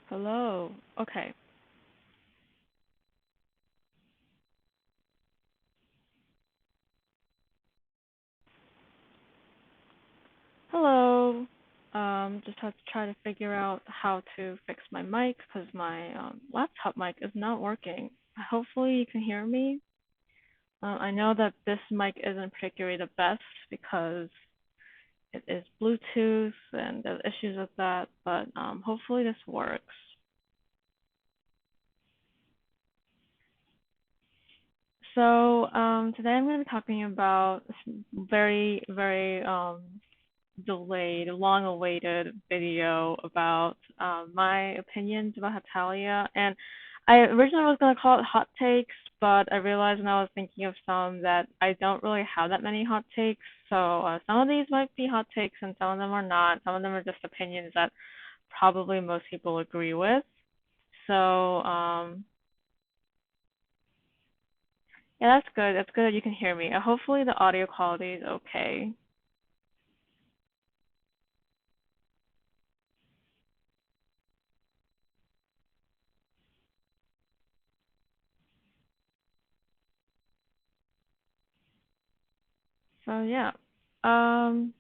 Hello. Okay. Hello. Just have to try to figure out how to fix my mic because my laptop mic is not working. Hopefully you can hear me. I know that this mic isn't particularly the best because it is Bluetooth and there's issues with that, but hopefully this works. So today I'm going to be talking about this very delayed, long-awaited video about my opinions about Hetalia. And I originally was going to call it hot takes, but I realized when I was thinking of some that I don't really have that many hot takes. So some of these might be hot takes and some of them are not. Some of them are just opinions that probably most people agree with. So yeah, that's good. That's good that you can hear me. Hopefully the audio quality is okay. So yeah. Um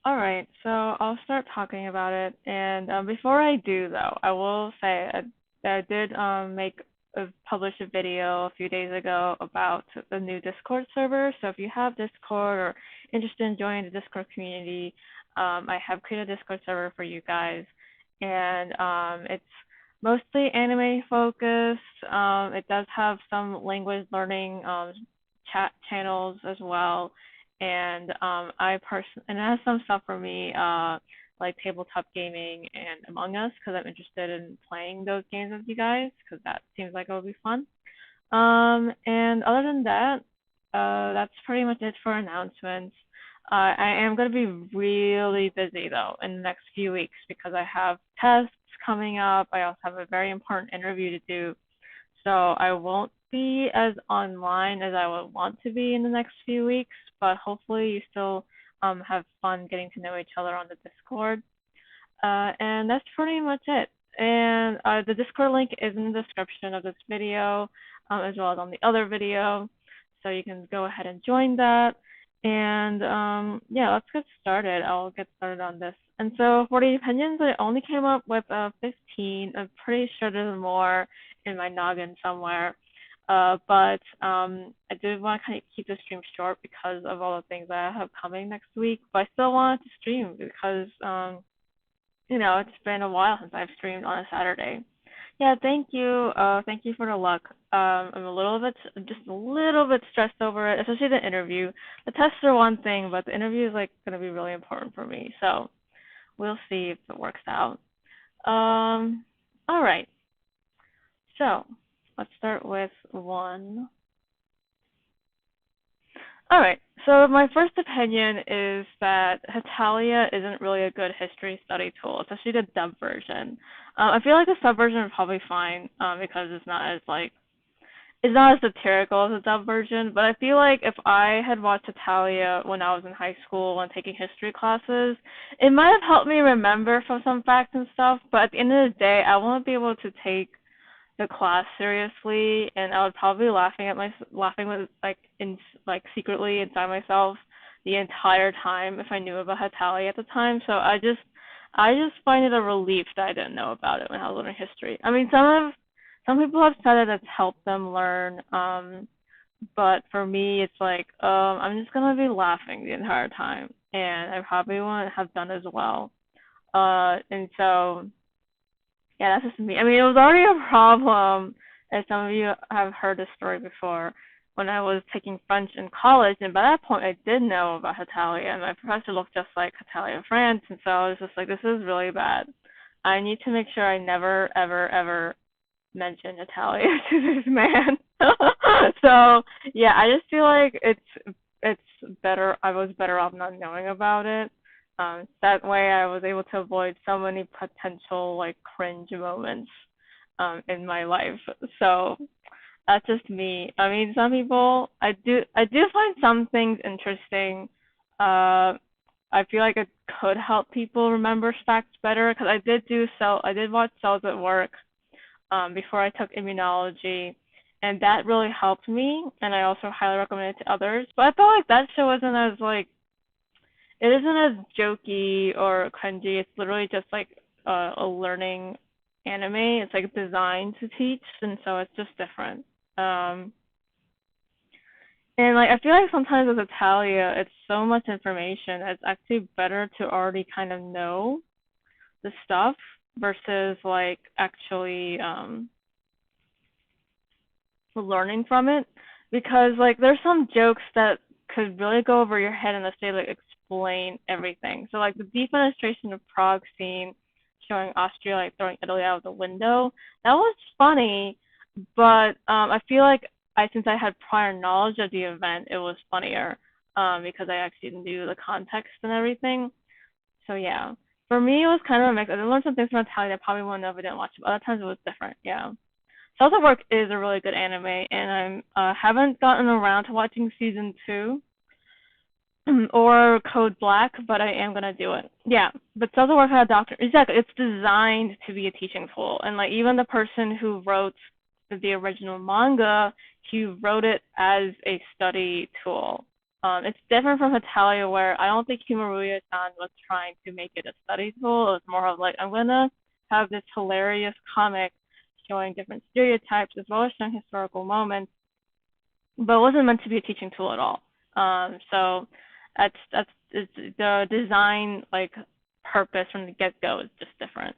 All right, so I'll start talking about it. And before I do, though, I will say that I did publish a video a few days ago about the new Discord server. So if you have Discord or interested in joining the Discord community, I have created a Discord server for you guys, and it's mostly anime focused. It does have some language learning chat channels as well, and and it has some stuff for me, like tabletop gaming and Among Us, because I'm interested in playing those games with you guys, because that seems like it would be fun. And other than that, that's pretty much it for announcements. I am going to be really busy though in the next few weeks because I have tests coming up. I also have a very important interview to do, so I won't be as online as I would want to be in the next few weeks, but hopefully you still have fun getting to know each other on the Discord. And that's pretty much it. And the Discord link is in the description of this video, as well as on the other video. So you can go ahead and join that. And yeah, let's get started. I'll get started on this. And so for the opinions, I only came up with 15. I'm pretty sure there's more in my noggin somewhere. But I did want to kind of keep the stream short because of all the things that I have coming next week. But I still wanted to stream because it's been a while since I've streamed on a Saturday. Yeah, thank you. Thank you for the luck. I'm just a little bit stressed over it, especially the interview. The tests are one thing, but the interview is like gonna be really important for me. So we'll see if it works out. All right. So let's start with one. All right. So my first opinion is that Hetalia isn't really a good history study tool, especially the dub version. I feel like the sub version is probably fine because it's not as satirical as the dub version. But I feel like if I had watched Hetalia when I was in high school and taking history classes, it might have helped me remember some facts and stuff. But at the end of the day, I won't be able to take the class seriously, and I would probably be laughing with secretly inside myself the entire time if I knew about Hetalia at the time. So I just find it a relief that I didn't know about it when I was learning history. I mean, some people have said that it's helped them learn, but for me, it's like I'm just gonna be laughing the entire time, and I probably wouldn't have done as well. And so yeah, that's just me. I mean, it was already a problem, as some of you have heard this story before, when I was taking French in college, and by that point I did know about Hetalia, and my professor looked just like Hetalia France, and so I was just like, this is really bad. I need to make sure I never, ever, ever mention Hetalia to this man. So yeah, I just feel like it's better. I was better off not knowing about it. That way, I was able to avoid so many potential like cringe moments in my life. So that's just me. I mean, some people I do find some things interesting. Uh, I feel like it could help people remember facts better because I did watch Cells at Work before I took immunology, and that really helped me, and I also highly recommend it to others. But I felt like that show isn't as like it isn't as jokey or cringy. It's literally just like a learning anime. It's like designed to teach, and so it's just different. Um, and like I feel like sometimes with Italia, it's so much information. It's actually better to already kind of know the stuff versus like actually learning from it because like there's some jokes that could really go over your head unless they like explain everything. So like the defenestration of Prague scene showing Austria like throwing Italy out of the window, that was funny, but I feel like since I had prior knowledge of the event, it was funnier because I actually knew the context and everything. So yeah. For me, it was kind of a mix. I did learn some things from Italian I probably wouldn't know if I didn't watch it, but other times it was different. Yeah. Cells at Work is a really good anime, and I haven't gotten around to watching season 2 or Code Black, but I am gonna do it. Yeah, but Cells at Work had a doctor. Exactly, it's designed to be a teaching tool, and like even the person who wrote the original manga, he wrote it as a study tool. It's different from Hetalia, where I don't think Himaruya-san was trying to make it a study tool. It was more of like, I'm gonna have this hilarious comic showing different stereotypes as well as showing historical moments, but it wasn't meant to be a teaching tool at all. So that's it's, the design like purpose from the get go is just different.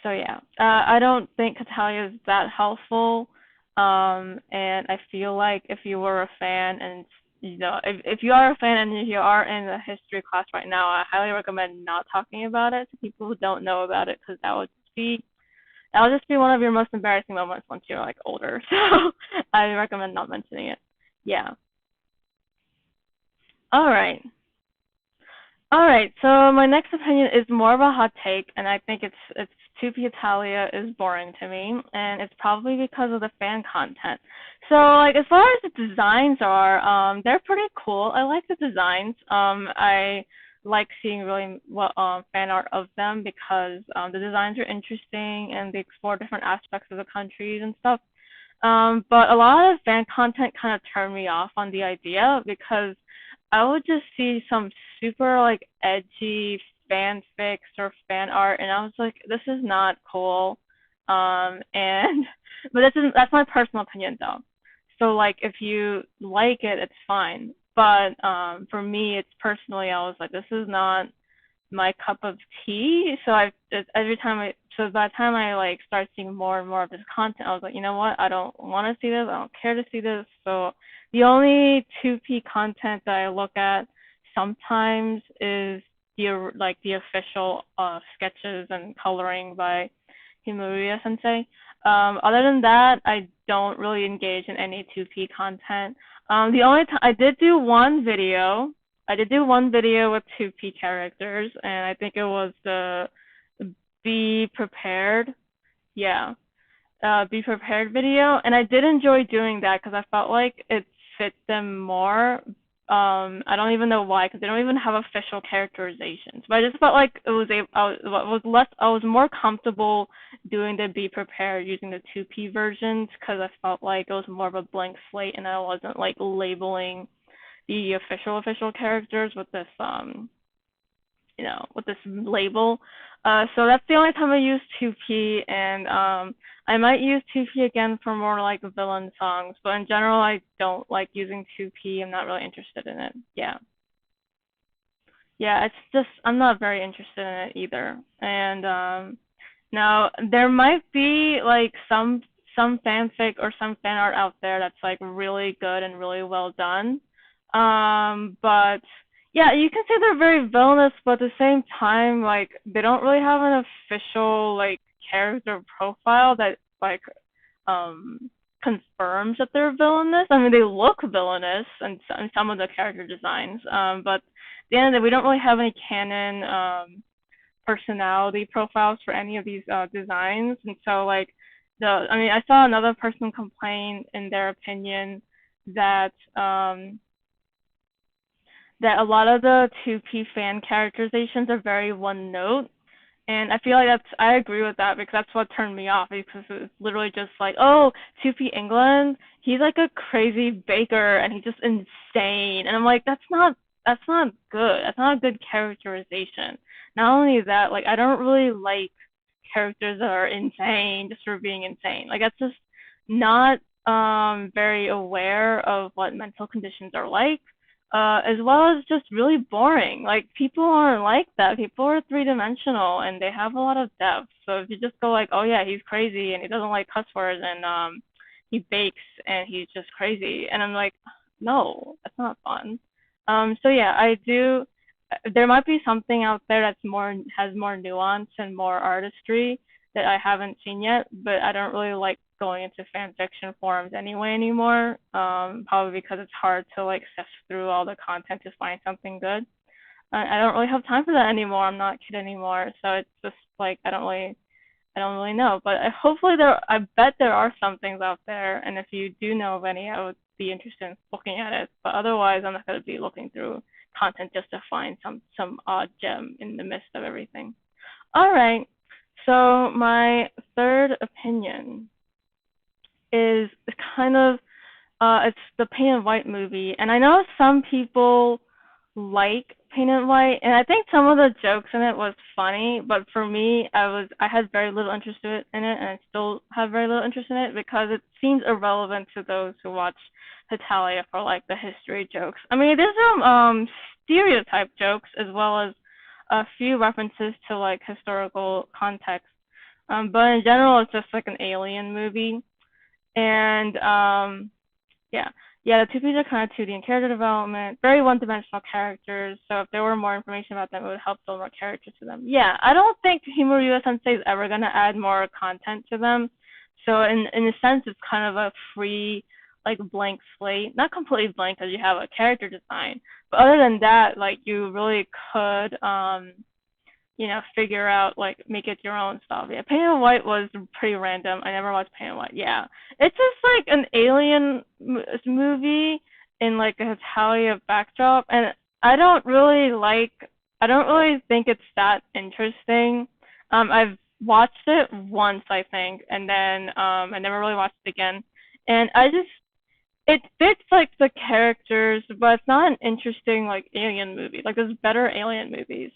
So yeah, I don't think Hetalia is that helpful. And I feel like if you were a fan and if you are a fan and you are in a history class right now, I highly recommend not talking about it to people who don't know about it because that'll just be one of your most embarrassing moments once you're like older. So I recommend not mentioning it. Yeah. All right. All right. So my next opinion is more of a hot take, and I think it's 2P Italia is boring to me, and it's probably because of the fan content. So like as far as the designs are, they're pretty cool. I like the designs. I like seeing really well fan art of them because the designs are interesting and they explore different aspects of the countries and stuff. But a lot of fan content kind of turned me off on the idea because I would just see some super like edgy fanfics or fan art, and I was like, this is not cool. And but that's my personal opinion though. So like, if you like it, it's fine. But for me, it's personally, I was like, this is not my cup of tea. So by the time I like start seeing more and more of this content, I was like, you know what? I don't want to see this. I don't care to see this. So the only 2P content that I look at sometimes is the official sketches and coloring by Himuria Sensei. Other than that, I don't really engage in any 2P content. The only time I did do one video with 2P characters, and I think it was the Be Prepared. Yeah, Be Prepared video, and I did enjoy doing that because I felt like it fit them more. I don't even know why, because they don't even have official characterizations. But I just felt like I was more comfortable doing the Be Prepared using the 2P versions because I felt like it was more of a blank slate, and I wasn't like labeling the official characters with this with this label. So that's the only time I use 2P, and I might use 2P again for more like villain songs, but in general, I don't like using 2P. I'm not really interested in it. Yeah. Yeah, it's just, I'm not very interested in it either. And now there might be like some fanfic or some fan art out there that's like really good and really well done. But yeah, you can say they're very villainous, but at the same time, like they don't really have an official like character profile that like confirms that they're villainous. I mean, they look villainous in some of the character designs, but at the end of the day, we don't really have any canon personality profiles for any of these designs, and so like I mean, I saw another person complain in their opinion that that a lot of the 2P fan characterizations are very one note. And I feel like I agree with that because that's what turned me off because it's literally just like, oh, 2P England, he's like a crazy baker and he's just insane. And I'm like, that's not good. That's not a good characterization. Not only that, like I don't really like characters that are insane just for being insane. Like that's just not very aware of what mental conditions are like, as well as just really boring. Like people aren't like that. People are three-dimensional and they have a lot of depth. So if you just go like, oh yeah, he's crazy and he doesn't like cuss words and he bakes and he's just crazy, and I'm like, no, that's not fun. So yeah, I do. There might be something out there that's more has more nuance and more artistry that I haven't seen yet, but I don't really like going into fan fiction forums anyway anymore. Probably because it's hard to like sift through all the content to find something good. I don't really have time for that anymore. I'm not a kid anymore, so it's just like I don't really know. But hopefully I bet there are some things out there, and if you do know of any, I would be interested in looking at it. But otherwise, I'm not going to be looking through content just to find some odd gem in the midst of everything. All right. So my third opinion is kind of it's the Paint and White movie, and I know some people like Paint and White, and I think some of the jokes in it was funny, but for me, I had very little interest in it, and I still have very little interest in it because it seems irrelevant to those who watch Hetalia for like the history jokes. I mean, there's some stereotype jokes as well as a few references to like historical context, but in general, it's just like an alien movie, and yeah. Yeah, the two Ps are kind of 2D in character development, very one-dimensional characters, so if there were more information about them, it would help build more character to them. Yeah, I don't think Himuro Sensei is ever going to add more content to them, so in a sense, it's kind of a free, like, blank slate. Not completely blank because you have a character design, but other than that, like, you really could, figure out like make it your own stuff. Yeah, Paint and White was pretty random. I never watched Paint and White. Yeah, it's just like an alien movie in like a Hetalia backdrop, and I don't really like. I don't really think it's that interesting. I've watched it once, I think, and then I never really watched it again. And it fits like the characters, but it's not an interesting like alien movie. Like there's better alien movies.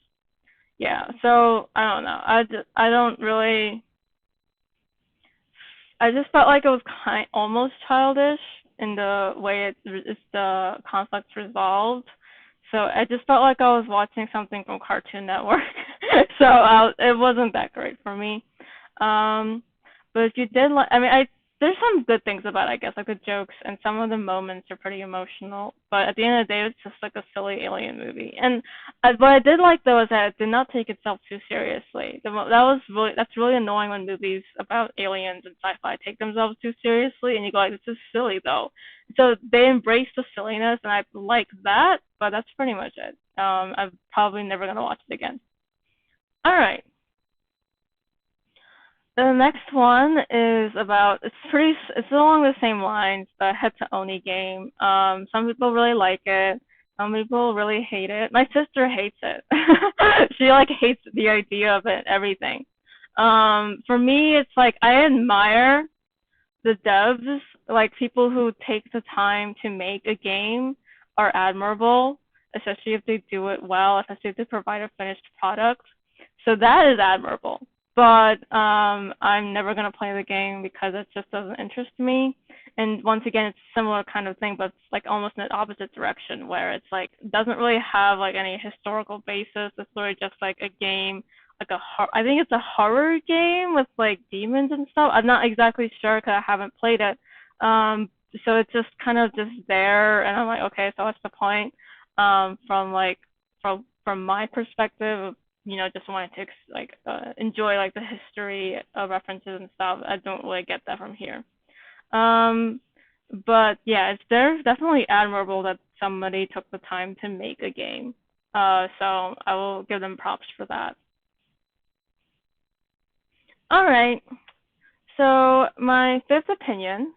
Yeah, so I don't know. I don't really. I just felt like it was almost childish in the way it's the conflict's resolved. So I just felt like I was watching something from Cartoon Network. So it wasn't that great for me. Um, but if you did like, I mean, there's some good things about it, I guess, like the jokes and some of the moments are pretty emotional. But at the end of the day, it's just like a silly alien movie. And what I did like though is that it did not take itself too seriously. That's really annoying when movies about aliens and sci-fi take themselves too seriously, and you go like, this is silly though. So they embrace the silliness, and I like that. But that's pretty much it. I'm probably never gonna watch it again. All right. The next one is about it's along the same lines, the Heta Oni game. Some people really like it. Some people really hate it. My sister hates it. She like hates the idea of it, everything. For me, it's like I admire the devs, like people who take the time to make a game are admirable, especially if they do it well, especially if they provide a finished product. So that is admirable. But I'm never gonna play the game because it just doesn't interest me. And once again, it's a similar kind of thing, but it's like almost in the opposite direction, where it's like doesn't really have like any historical basis. It's literally just like a game, like I think it's a horror game with like demons and stuff. I'm not exactly sure because I haven't played it. So it's just kind of just there, and I'm like, okay, so what's the point? From like from my perspective of just wanting to like enjoy like the history of references and stuff. I don't really get that from here. Um, but yeah, they're definitely admirable that somebody took the time to make a game. So I will give them props for that. All right. So my fifth opinion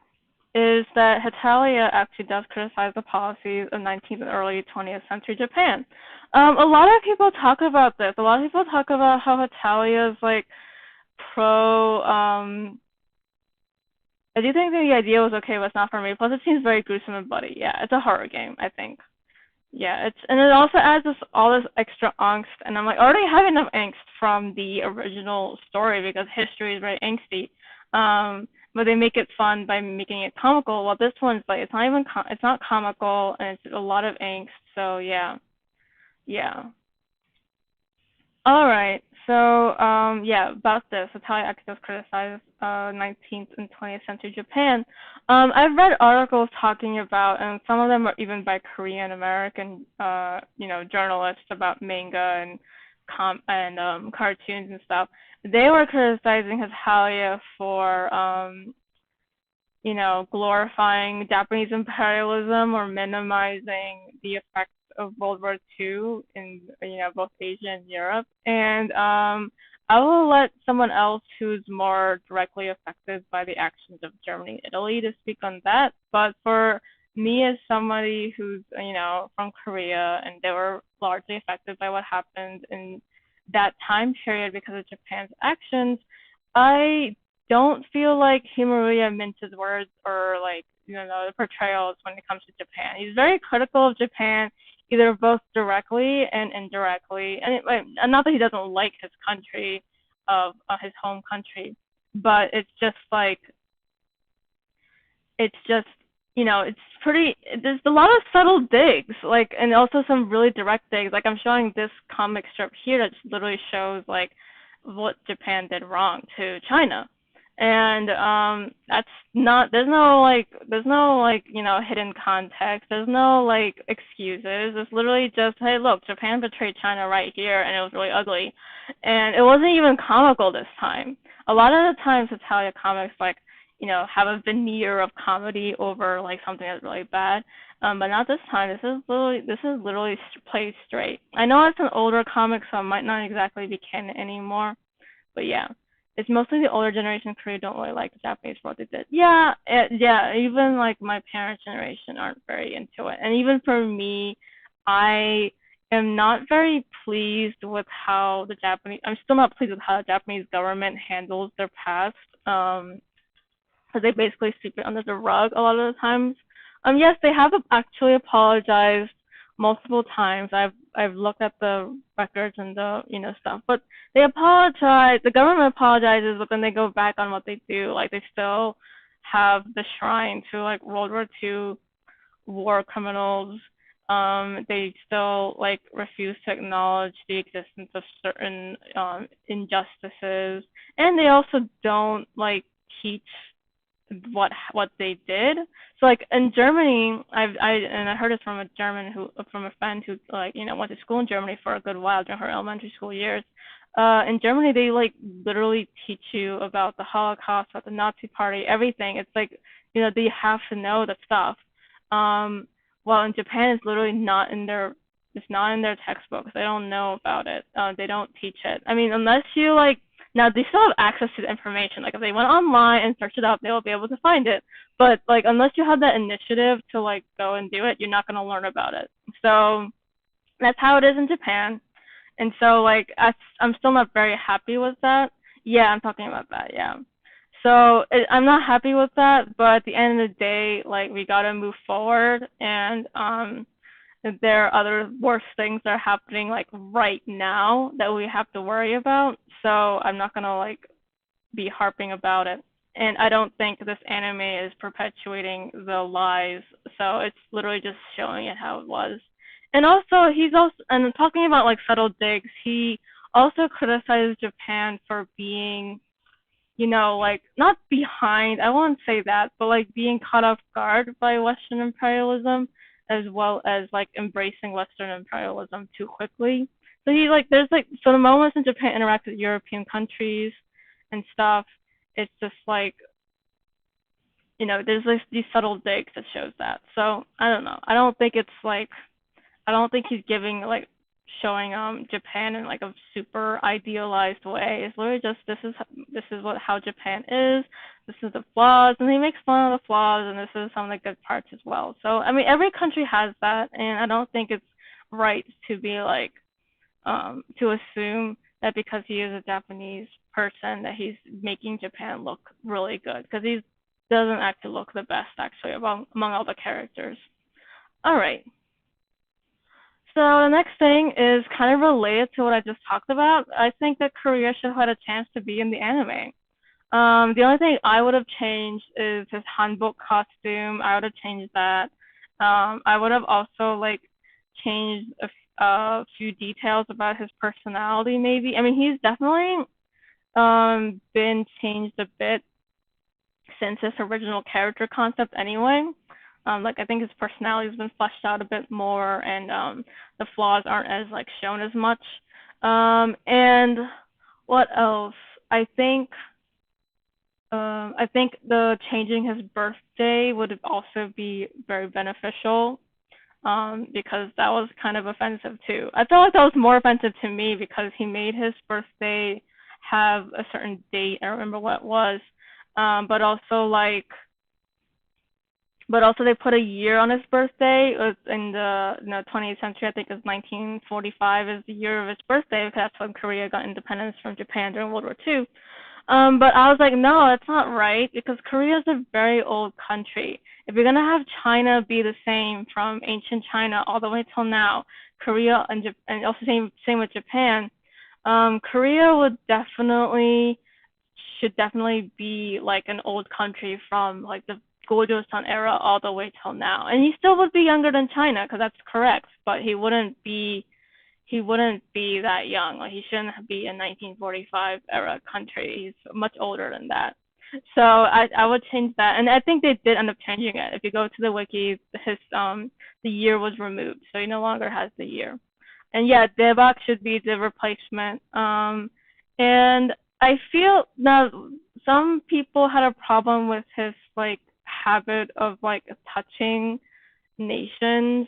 is that Hetalia actually does criticize the policies of 19th and early 20th century Japan. A lot of people talk about this. A lot of people talk about how Hetalia is like pro. I do think the idea was okay, but it's not for me. Plus, it seems very gruesome and bloody. Yeah, it's a horror game, I think. Yeah, and it also adds all this extra angst, and I'm like, I already have enough angst from the original story because history is very angsty. But they make it fun by making it comical. Well, this one's like it's not comical, and it's a lot of angst. So yeah, yeah. All right. So, yeah, about this, Italian activists criticize 19th and 20th century Japan. I've read articles talking about, and some of them are even by Korean American, journalists about manga and cartoons and stuff. They were criticizing Hetalia for, glorifying Japanese imperialism or minimizing the effects of World War II in, both Asia and Europe. And I will let someone else who's more directly affected by the actions of Germany and Italy to speak on that. But for me as somebody who's, from Korea, and they were largely affected by what happened in that time period because of Japan's actions, I don't feel like Himuruya minces words or like the portrayals when it comes to Japan. He's very critical of Japan, either both directly and indirectly, and not that he doesn't like his country, of his home country, but it's just like it's just it's pretty. There's a lot of subtle digs, like, and also some really direct digs. Like I'm showing this comic strip here that just literally shows like what Japan did wrong to China. And that's not there's no hidden context. There's no like excuses. It's literally just, hey, look, Japan betrayed China right here, and it was really ugly. And it wasn't even comical this time. A lot of the times Italia comics like have a veneer of comedy over like something that's really bad. But not this time. This is literally played straight. I know it's an older comic, so it might not exactly be canon anymore. But yeah, it's mostly the older generation in Korea don't really like the Japanese for what they did. Yeah, yeah. Even like my parents' generation aren't very into it, and even for me, I am not very pleased with how the Japanese. I'm still not pleased with how the Japanese government handles their past. Because they basically sweep it under the rug a lot of the times. Yes, they have actually apologized multiple times. I've looked at the records and the stuff, but they apologize. The government apologizes, but then they go back on what they do. Like they still have the shrine to like World War II war criminals. They still like refuse to acknowledge the existence of certain injustices, and they also don't like teach what they did. So like in Germany, I heard this from a friend who like went to school in Germany for a good while during her elementary school years. In Germany, they like literally teach you about the Holocaust, about the Nazi Party, everything. It's like they have to know the stuff. While in Japan, it's not in their textbooks. They don't know about it. They don't teach it. I mean, unless you like. Now, they still have access to the information. Like, if they went online and searched it up, they will be able to find it. But, like, unless you have that initiative to, like, go and do it, you're not going to learn about it. So that's how it is in Japan. And so, like, I'm still not very happy with that. Yeah, I'm talking about that, yeah. So I'm not happy with that, but at the end of the day, like, we got to move forward. And there are other worse things that are happening like right now that we have to worry about. So I'm not gonna like be harping about it. And I don't think this anime is perpetuating the lies. So it's literally just showing it how it was. And also and talking about like subtle digs, he also criticizes Japan for being like not behind, I won't say that, but like being caught off guard by Western imperialism as well as like embracing Western imperialism too quickly. So so the moments in Japan interact with European countries and stuff, it's just like there's like these subtle digs that shows that. So I don't know. I don't think he's giving like showing Japan in like a super idealized way. It's literally just this is what how Japan is. This is the flaws, and he makes fun of the flaws, and this is some of the good parts as well. So I mean, every country has that, and I don't think it's right to be like to assume that because he is a Japanese person that he's making Japan look really good, because he doesn't actually look the best actually among all the characters. All right. So the next thing is kind of related to what I just talked about. I think that Korea should have had a chance to be in the anime. The only thing I would have changed is his hanbok costume. I would have changed that. I would have also like changed a few details about his personality. Maybe I mean he's definitely been changed a bit since his original character concept anyway. Like I think his personality has been fleshed out a bit more, and the flaws aren't as like shown as much. And what else? I think the changing his birthday would also be very beneficial. Because that was kind of offensive too. I felt like that was more offensive to me because he made his birthday have a certain date. I don't remember what it was. But also like but also they put a year on his birthday. It was in the 20th century. I think it was 1945 is the year of his birthday, because that's when Korea got independence from Japan during World War II. But I was like, no, that's not right, because Korea is a very old country. If you're gonna have China be the same from ancient China all the way till now, Korea and also same with Japan, Korea should definitely be like an old country from like the Gojoseon era all the way till now. And he still would be younger than China, because that's correct, but he wouldn't be that young. Like he shouldn't be a 1945 era country. He's much older than that. So I would change that, and I think they did end up changing it. If you go to the wiki, the year was removed, so he no longer has the year. And yeah, Daebak should be the replacement. And I feel now some people had a problem with his like habit of like touching nations,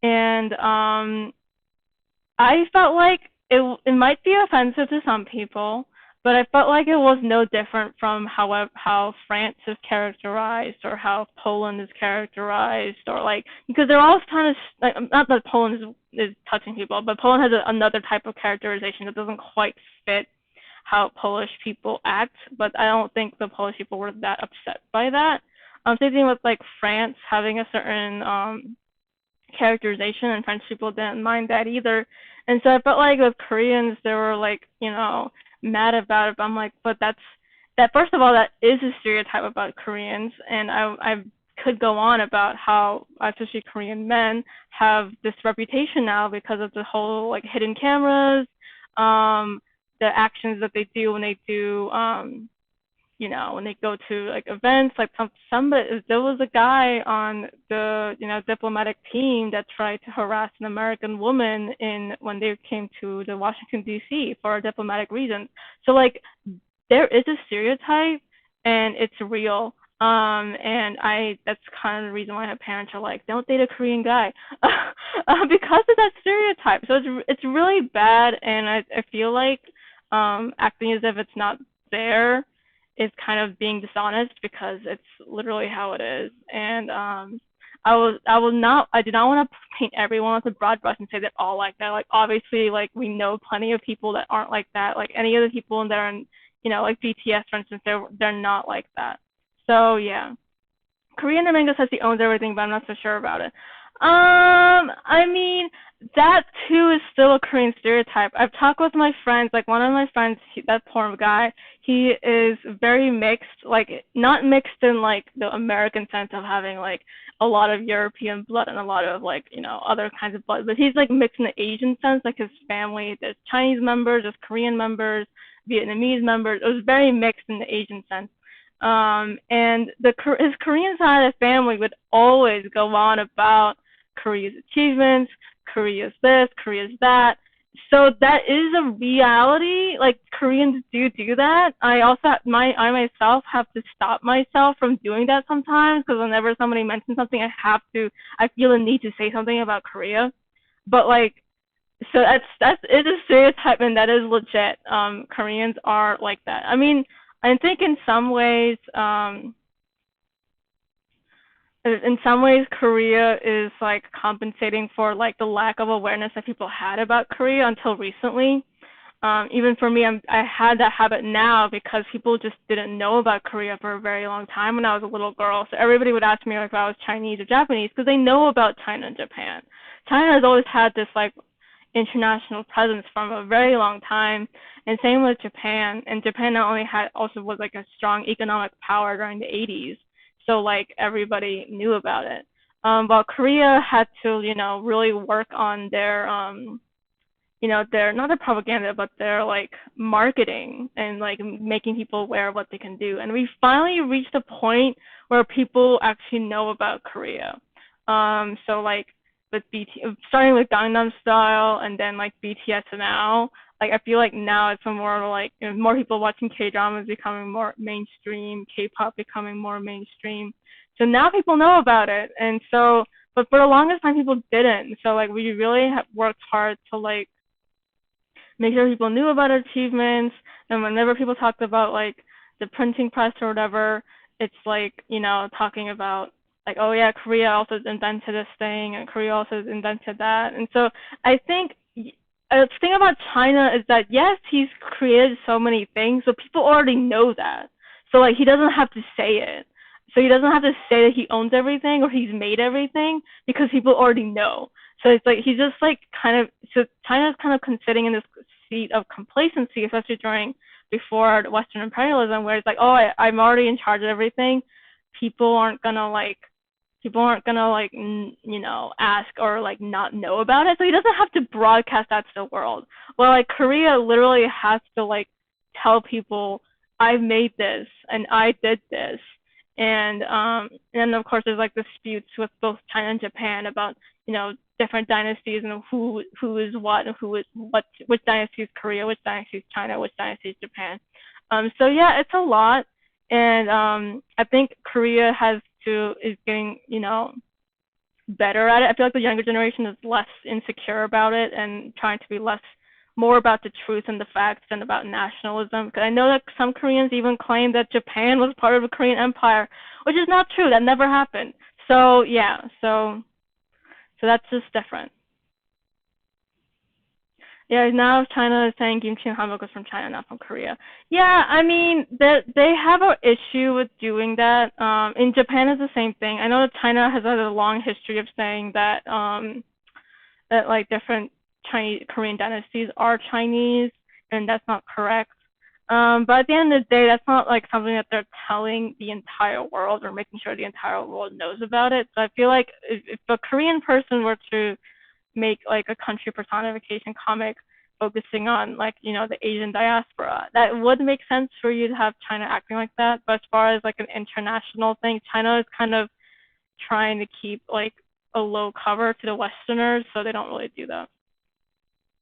and I felt like it might be offensive to some people, but I felt like it was no different from how France is characterized, or how Poland is characterized, or like, because they're all kind of like, not that Poland is touching people, but Poland has another type of characterization that doesn't quite fit how Polish people act. But I don't think the Polish people were that upset by that. Same thing with like France having a certain characterization, and French people didn't mind that either. And so I felt like with Koreans, they were like, mad about it. But I'm like, but that first of all, that is a stereotype about Koreans, and I could go on about how especially Korean men have this reputation now because of the whole like hidden cameras, the actions that they do when they do when they go to like events, like somebody, there was a guy on the diplomatic team that tried to harass an American woman when they came to the Washington D.C. for diplomatic reasons. So like there is a stereotype, and it's real. And that's kind of the reason why my parents are like, don't date a Korean guy, because of that stereotype. So it's really bad, and I feel like acting as if it's not there is kind of being dishonest, because it's literally how it is. And I did not want to paint everyone with a broad brush and say they're all like that. Like obviously, like we know plenty of people that aren't like that. Like any of the people in there, and like BTS for instance, they're not like that. So yeah, Korean manga says he owns everything, but I'm not so sure about it. I mean, that too is still a Korean stereotype. I've talked with my friends, like one of my friends, that porn guy, he is very mixed, like not mixed in like the American sense of having like a lot of European blood and a lot of like, other kinds of blood, but he's like mixed in the Asian sense, like his family, there's Chinese members, there's Korean members, Vietnamese members. It was very mixed in the Asian sense. And his Korean side of the family would always go on about Korea's achievements, Korea's this, Korea's that. So that is a reality. Like Koreans do that. I myself have to stop myself from doing that sometimes, because whenever somebody mentions something, I feel the need to say something about Korea. But like So that's it is a stereotype and that is legit. Koreans are like that. I mean, I think in some ways Korea is like compensating for like the lack of awareness that people had about Korea until recently. Even for me, I had that habit now because people just didn't know about Korea for a very long time when I was a little girl. So everybody would ask me like, if I was Chinese or Japanese because they know about China and Japan. China has always had this like international presence from a very long time, and same with Japan. And Japan not only had also was like a strong economic power during the 80s, so like everybody knew about it. While Korea had to, really work on their not their propaganda, but their like marketing and like making people aware of what they can do. And we finally reached a point where people actually know about Korea. So like with starting with Gangnam Style and then like BTS now, like I feel like now it's more like more people watching K dramas becoming more mainstream, K-pop becoming more mainstream. So now people know about it, and so but for the longest time people didn't. So like we really worked hard to like make sure people knew about our achievements. And whenever people talked about like the printing press or whatever, it's like, talking about like, oh yeah, Korea also invented this thing and Korea also invented that. And so I think the thing about China is that yes, he's created so many things, so people already know that. So like he doesn't have to say it. So he doesn't have to say that he owns everything or he's made everything because people already know. So it's like he's just like so China's kind of sitting in this seat of complacency, especially before the Western imperialism, where it's like, oh, I'm already in charge of everything. People aren't gonna like ask or like not know about it. So he doesn't have to broadcast that to the world. Well, like Korea literally has to like tell people, I made this and I did this. And of course there's like disputes with both China and Japan about, different dynasties and who is what and who is what, which dynasty is Korea, which dynasty is China, which dynasty is Japan. So yeah, it's a lot. And I think Korea is getting, better at it. I feel like the younger generation is less insecure about it and trying to be more about the truth and the facts than about nationalism. Because I know that some Koreans even claim that Japan was part of the Korean Empire, which is not true. That never happened. So yeah, so that's just different. Yeah, now China is saying kimchi and hamburg is from China, not from Korea. Yeah, I mean they have an issue with doing that. In Japan it's the same thing. I know that China has had a long history of saying that like different Chinese Korean dynasties are Chinese, and that's not correct. But at the end of the day, that's not like something that they're telling the entire world or making sure the entire world knows about it. So I feel like if a Korean person were to make like a country personification comic focusing on like, the Asian diaspora, that would make sense for you to have China acting like that. But as far as like an international thing, China is kind of trying to keep like a low cover to the Westerners, so they don't really do that.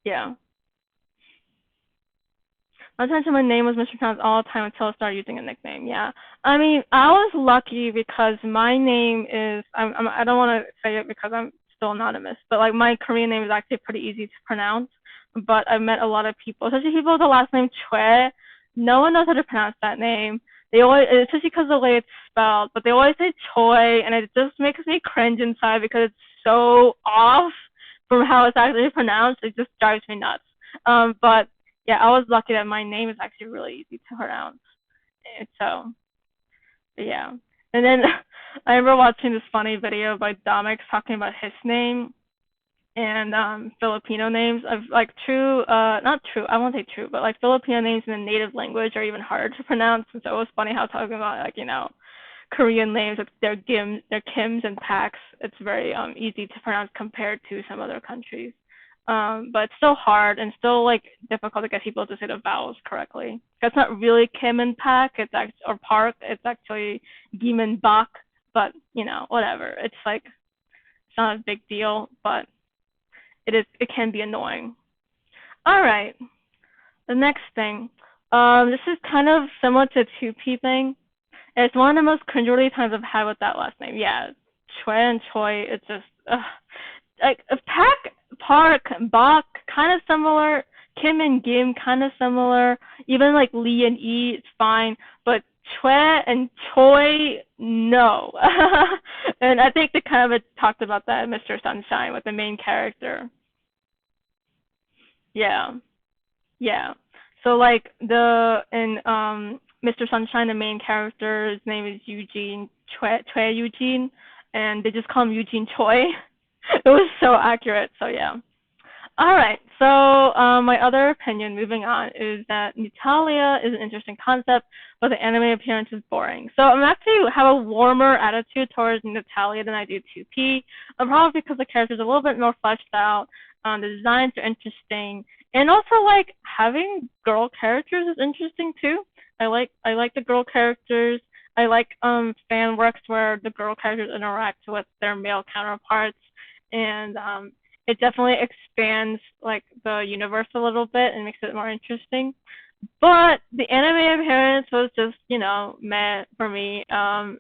Yeah. Not to mention my name was mispronounced all the time until I started using a nickname. Yeah. I mean, I was lucky because my name is I don't want to say it because I'm still anonymous, but like my Korean name is actually pretty easy to pronounce. But I've met a lot of people, especially people with the last name Choi. No one knows how to pronounce that name. They always, especially because of the way it's spelled, but they always say Choi, and it just makes me cringe inside because it's so off from how it's actually pronounced. It just drives me nuts. But yeah, I was lucky that my name is actually really easy to pronounce. And so, yeah. And then I remember watching this funny video by Domix talking about his name and Filipino names of like not true, I won't say true, but like Filipino names in the native language are even harder to pronounce. And so it was funny how talking about like, Korean names, like their Kims and Paks, it's very easy to pronounce compared to some other countries. But it's still hard and still like difficult to get people to say the vowels correctly. That's not really Kim and Pak, or Park. It's actually Gim and Bak. But whatever. It's like it's not a big deal, but it can be annoying. All right, the next thing. This is kind of similar to 2P thing. It's one of the most cringeworthy times I've had with that last name. Yeah, Choi and Choi. It's just. Ugh. like Pack, Park, Bach, kind of similar. Kim and Gim, kind of similar. Even like Lee and E, it's fine. But Chue and Choi, no. And I think they kind of talked about that in Mr. Sunshine with the main character. Yeah, yeah. So like the in Mr. Sunshine, the main character's name is Eugene Chue Eugene, and they just call him Eugene Choi. It was so accurate. So yeah. All right. So my other opinion, moving on, is that Hetalia is an interesting concept, but the anime appearance is boring. So I'm actually have a warmer attitude towards Hetalia than I do 2P. Probably because the characters are a little bit more fleshed out. The designs are interesting, and also like having girl characters is interesting too. I like the girl characters. I like fan works where the girl characters interact with their male counterparts, and it definitely expands like the universe a little bit and makes it more interesting. But the anime appearance was just, meh for me.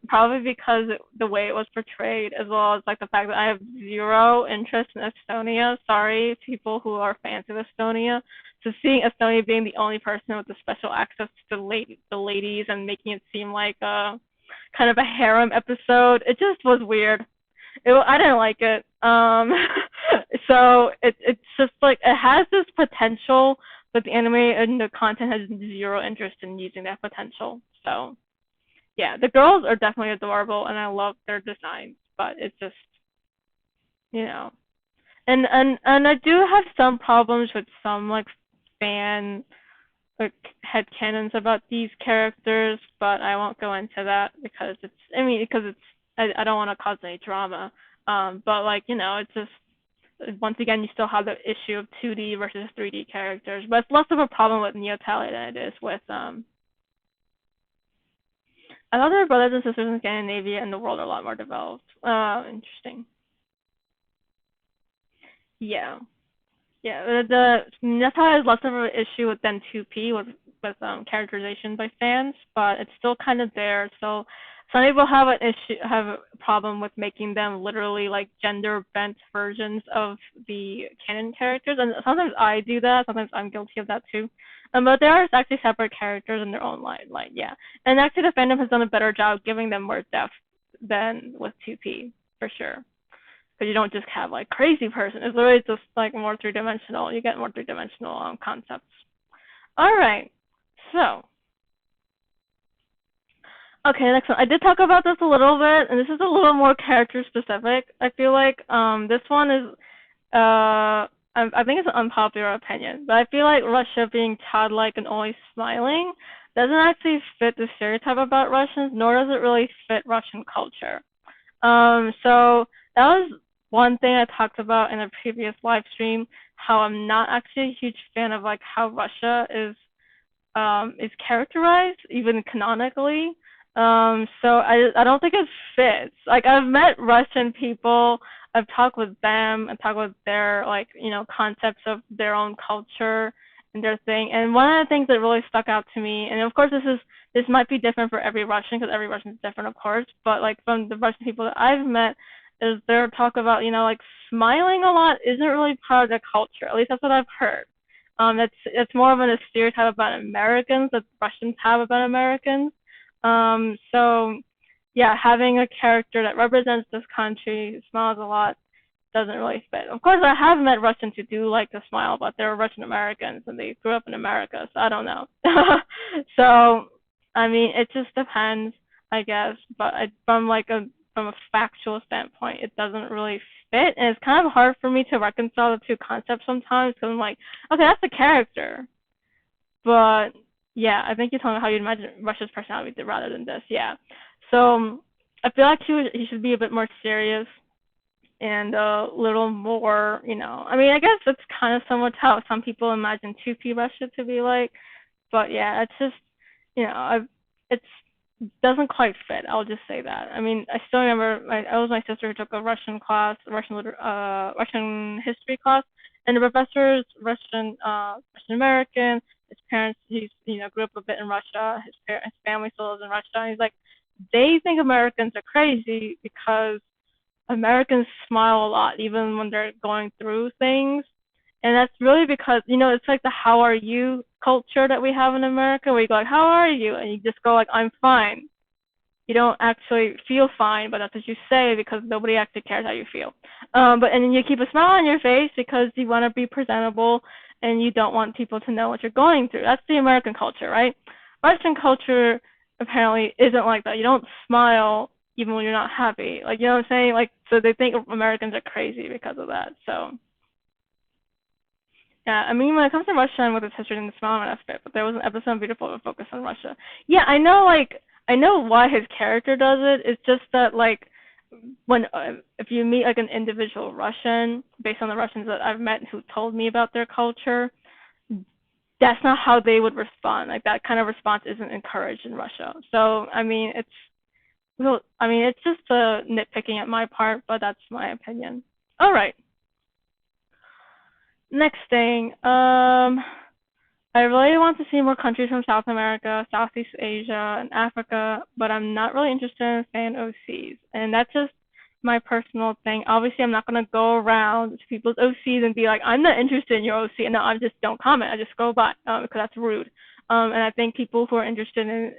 Probably because the way it was portrayed, as well as like the fact that I have zero interest in Estonia. Sorry, people who are fans of Estonia. So seeing Estonia being the only person with the special access to the ladies and making it seem like a kind of a harem episode, it just was weird. I didn't like it. So it's just like it has this potential, but the anime and the content has zero interest in using that potential. So yeah, the girls are definitely adorable, and I love their designs, but it's just you know, and I do have some problems with some like fan like headcanons about these characters, but I won't go into that because I don't want to cause any drama. But like it's just once again you still have the issue of 2D versus 3D characters, but it's less of a problem with Neotalia than it is with I thought there were brothers and sisters in Scandinavia and the world are a lot more developed. Interesting. Yeah. Yeah, that's how has less of an issue with than 2P with characterization by fans, but it's still kind of there. So some people have a problem with making them literally like gender bent versions of the canon characters, and sometimes I do that. Sometimes I'm guilty of that too. But they are actually separate characters in their own line. Like yeah, and actually the fandom has done a better job giving them more depth than with 2P for sure. Because you don't just have like crazy person. It's literally just like more three dimensional. You get more three dimensional concepts. All right. So okay, next one. I did talk about this a little bit, and this is a little more character specific. I feel like this one is I think it's an unpopular opinion, but I feel like Russia being childlike and always smiling doesn't actually fit the stereotype about Russians, nor does it really fit Russian culture. So that was one thing I talked about in a previous live stream, how I'm not actually a huge fan of like how Russia is characterized, even canonically. So I don't think it fits. Like I've met Russian people, I've talked with them, and talked with their like concepts of their own culture and their thing. And one of the things that really stuck out to me, and of course this might be different for every Russian because every Russian is different, of course. But like from the Russian people that I've met, is their talk about like smiling a lot isn't really part of their culture. At least that's what I've heard. It's more of a stereotype about Americans that Russians have about Americans. So yeah, having a character that represents this country, who smiles a lot, doesn't really fit. Of course, I have met Russians who do like to smile, but they're Russian Americans and they grew up in America, so I don't know. So I mean, it just depends, I guess. But from a factual standpoint, it doesn't really fit, and it's kind of hard for me to reconcile the two concepts sometimes. Because I'm like, okay, that's the character, but yeah, I think you're talking about how you imagine Russia's personality rather than this. Yeah, so I feel like he should be a bit more serious and a little more, I mean, I guess it's kind of similar to how some people imagine 2P Russia to be like, but yeah, it's just, it's doesn't quite fit. I'll just say that. I mean, I still remember it was my sister who took a Russian history class, and the professor is Russian American. His parents, he's grew up a bit in Russia. His family still lives in Russia. And he's like, they think Americans are crazy because Americans smile a lot even when they're going through things. And that's really because, it's like the how are you culture that we have in America where you go like, how are you? And you just go like, I'm fine. You don't actually feel fine, but that's what you say because nobody actually cares how you feel. And then you keep a smile on your face because you want to be presentable and you don't want people to know what you're going through. That's the American culture, right? Russian culture apparently isn't like that. You don't smile even when you're not happy. Like, you know what I'm saying? Like, so they think Americans are crazy because of that. So, yeah, I mean, when it comes to Russia and with its history and the smile aspect, but there was an episode on Beautiful that focused on Russia. Yeah, I know why his character does it. It's just that, like, when if you meet like an individual Russian, based on the Russians that I've met who told me about their culture, that's not how they would respond. Like that kind of response isn't encouraged in Russia. So it's just nitpicking at my part, but that's my opinion. All right. Next thing, I really want to see more countries from South America, Southeast Asia, and Africa, but I'm not really interested in fan OCs. And that's just my personal thing. Obviously, I'm not going to go around to people's OCs and be like, I'm not interested in your OC. And no, I just don't comment. I just scroll by because that's rude. And I think people who are interested in,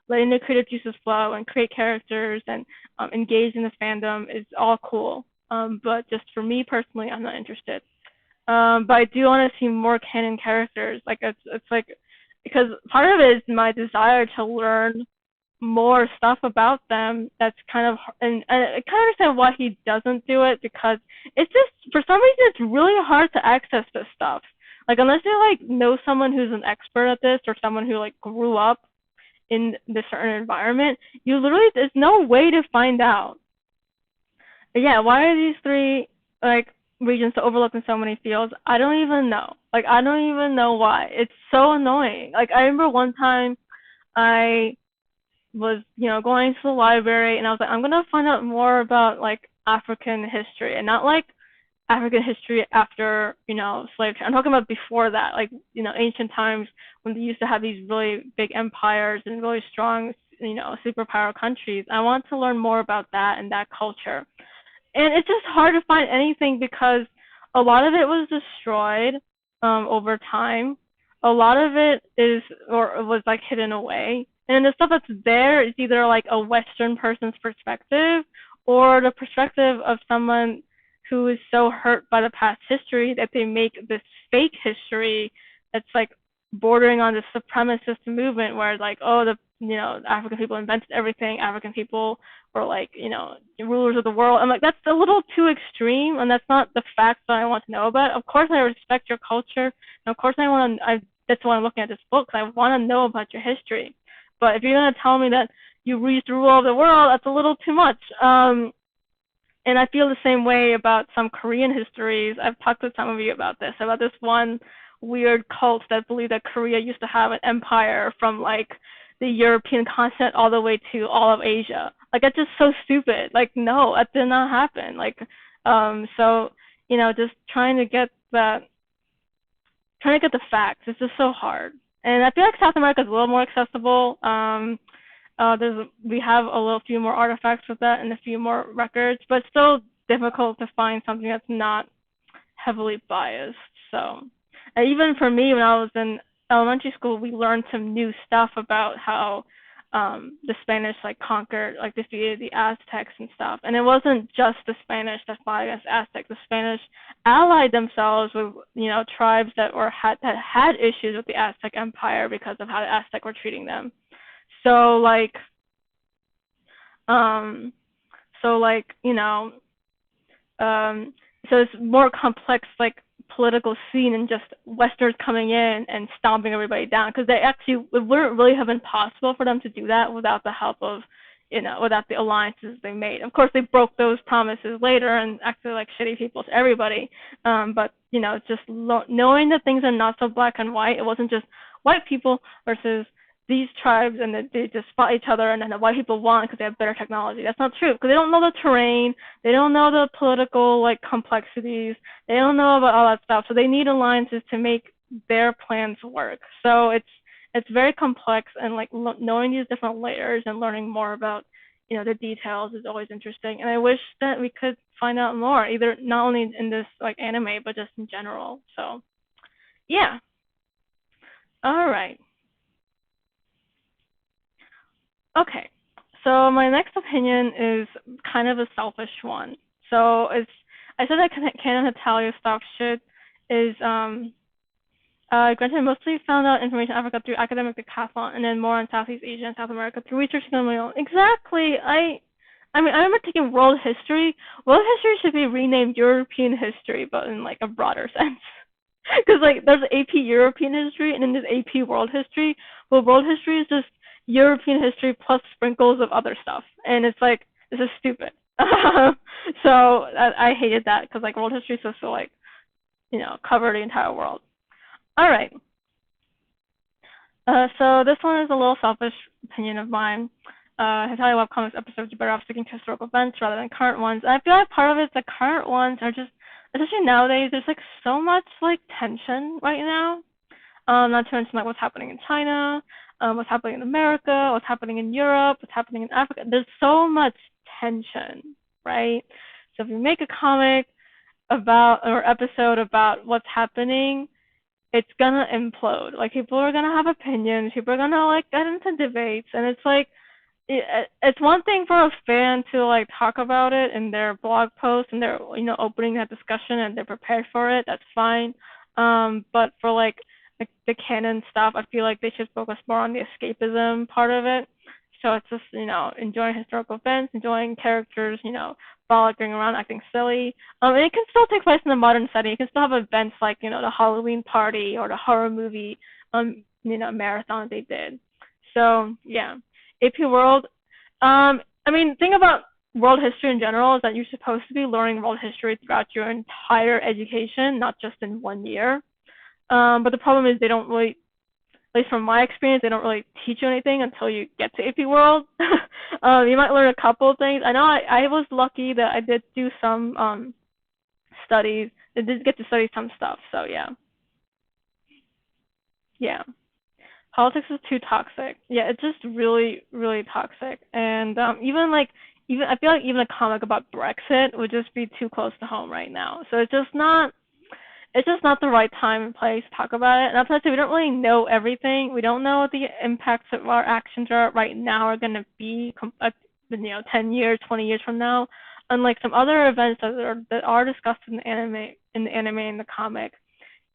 letting their creative juices flow and create characters and engage in the fandom is all cool. But just for me personally, I'm not interested. But I do want to see more canon characters. Like it's like because part of it is my desire to learn more stuff about them. That's kind of and I kind of understand why he doesn't do it because it's just for some reason it's really hard to access this stuff. Like unless you like know someone who's an expert at this or someone who like grew up in this certain environment, you literally there's no way to find out. But yeah, why are these three like regions so overlooked in so many fields? I don't even know. Like I don't even know why. It's so annoying. Like I remember one time I was, going to the library and I was like, I'm gonna find out more about like African history and not like African history after, slave trade. I'm talking about before that, like, ancient times when they used to have these really big empires and really strong, superpower countries. I want to learn more about that and that culture. And it's just hard to find anything because a lot of it was destroyed over time. A lot of it is or was like hidden away. And the stuff that's there is either like a Western person's perspective or the perspective of someone who is so hurt by the past history that they make this fake history that's like bordering on the supremacist movement where like, oh, African people invented everything. African people were like, the rulers of the world. I'm like, that's a little too extreme, and that's not the facts that I want to know about. Of course, I respect your culture, and of course, that's why I'm looking at this book, because I want to know about your history. But if you're going to tell me that you reached the rule of the world, that's a little too much. And I feel the same way about some Korean histories. I've talked to some of you about this one weird cult that believed that Korea used to have an empire from like the European continent all the way to all of Asia. Like that's just so stupid. Like no, that did not happen. Like so just trying to get the facts. It's just so hard. And I feel like South America is a little more accessible. We have a little few more artifacts with that and a few more records, but it's still difficult to find something that's not heavily biased. So even for me, when I was in elementary school, we learned some new stuff about how the Spanish like conquered, like defeated the Aztecs and stuff. And it wasn't just the Spanish that fought against Aztecs. The Spanish allied themselves with tribes that had issues with the Aztec Empire because of how the Aztec were treating them. So like so it's more complex like political scene and just Westerners coming in and stomping everybody down, because it wouldn't really have been possible for them to do that without the help of without the alliances they made. Of course, they broke those promises later and acted like shitty people to everybody. But just knowing that things are not so black and white. It wasn't just white people versus these tribes and that they just fought each other and then the white people won because they have better technology. That's not true, because they don't know the terrain, they don't know the political like complexities, they don't know about all that stuff. So they need alliances to make their plans work. So it's very complex, and like knowing these different layers and learning more about the details is always interesting, and I wish that we could find out more, either not only in this like anime, but just in general. So yeah. All right. Okay. So my next opinion is kind of a selfish one. So I said that canon Hetalia stock shit is granted mostly found out information in Africa through academic decathlon, and then more on Southeast Asia and South America through research on my own. Exactly. I mean, I remember taking world history. World history should be renamed European history, but in like a broader sense. Because like there's AP European history and then there's AP world history. Well, world history is just European history plus sprinkles of other stuff, and it's like this is stupid. So I hated that because like world history is supposed to like cover the entire world. All right. So this one is a little selfish opinion of mine. Hetalia webcomics episodes are better off sticking to historical events rather than current ones. And I feel like part of it is the current ones are just, especially nowadays, there's like so much like tension right now. Not to mention like what's happening in China, what's happening in America, what's happening in Europe, what's happening in Africa. There's so much tension, right? So if you make a comic about or episode about what's happening, it's gonna implode. Like people are gonna have opinions, people are gonna like get into debates, and it's like it's one thing for a fan to like talk about it in their blog post and they're opening that discussion and they're prepared for it. That's fine. But for like the canon stuff, I feel like they should focus more on the escapism part of it. So it's just enjoying historical events, enjoying characters, frolicking around, acting silly. And it can still take place in the modern setting. You can still have events like the Halloween party or the horror movie marathon they did. So yeah. AP World. I mean, thing about world history in general is that you're supposed to be learning world history throughout your entire education, not just in 1 year. But the problem is they don't really, at least from my experience, they don't really teach you anything until you get to AP World. You might learn a couple of things. I know I was lucky that I did do some studies. I did get to study some stuff. So yeah. Yeah. Politics is too toxic. Yeah, it's just really, really toxic. And even I feel like even a comic about Brexit would just be too close to home right now. So it's just not the right time and place to talk about it. And I'll we don't really know everything. We don't know what the impacts of our actions are right now are going to be 10 years, 20 years from now. Unlike some other events that are discussed in the anime and the comic,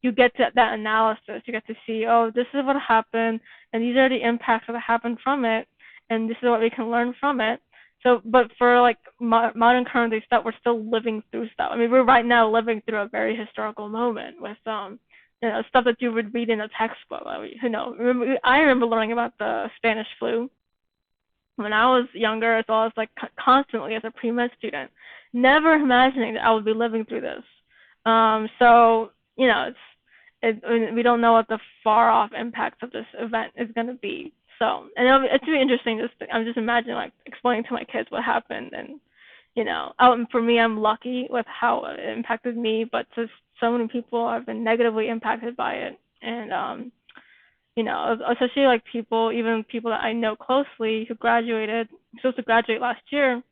you get to that analysis. You get to see, oh, this is what happened, and these are the impacts that happened from it, and this is what we can learn from it. So, but for like modern current day stuff, we're still living through stuff. I mean, we're right now living through a very historical moment with stuff that you would read in a textbook. I remember learning about the Spanish flu when I was younger, as well as like constantly as a pre-med student, never imagining that I would be living through this. So we don't know what the far off impacts of this event is going to be. So, and it's really interesting. I'm just imagining like explaining to my kids what happened, and for me, I'm lucky with how it impacted me, but just so many people have been negatively impacted by it, and especially like even people that I know closely who graduated, supposed to graduate last year,